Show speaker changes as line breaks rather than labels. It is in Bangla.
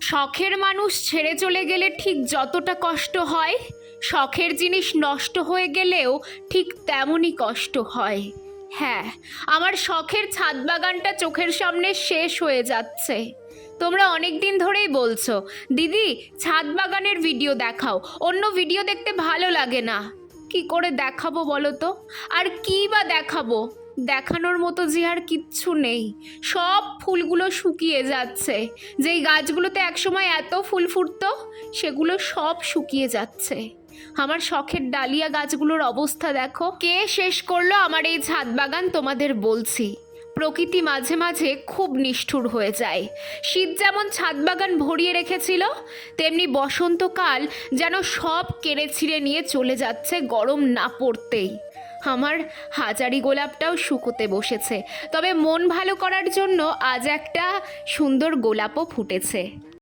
শখের মানুষ ছেড়ে চলে গেলে ঠিক যতটা কষ্ট হয়, শখের জিনিস নষ্ট হয়ে গেলেও ঠিক তেমনই কষ্ট হয়। হ্যাঁ, আমার শখের ছাদ বাগানটা চোখের সামনে শেষ হয়ে যাচ্ছে। তোমরা অনেক দিন ধরেই বলছো, দিদি ছাদ বাগানের ভিডিও দেখাও, অন্য ভিডিও দেখতে ভালো লাগে না। কি করে দেখাবো বলো তো? আর কী বা দেখাবো? দেখানোর মতো যে আর কিচ্ছু নেই। সব ফুলগুলো শুকিয়ে যাচ্ছে। যেই গাছগুলোতে একসময় এত ফুল ফুটতো, সেগুলো সব শুকিয়ে যাচ্ছে। আমার শখের ডালিয়া গাছগুলোর অবস্থা দেখো। কে শেষ করলো আমার এই ছাদ বাগান তোমাদের বলছি। প্রকৃতি মাঝে মাঝে খুব নিষ্ঠুর হয়ে যায়। শীত যেমন ছাদ বাগান ভরিয়ে রেখেছিল, তেমনি বসন্তকাল যেন সব কেড়ে ছিঁড়ে নিয়ে চলে যাচ্ছে গরম না পড়তেই। আমার হাজারি গোলাপটাও শুকোতে বসেছে, তবে মন ভালো করার জন্য আজ একটা সুন্দর গোলাপও ফুটেছে।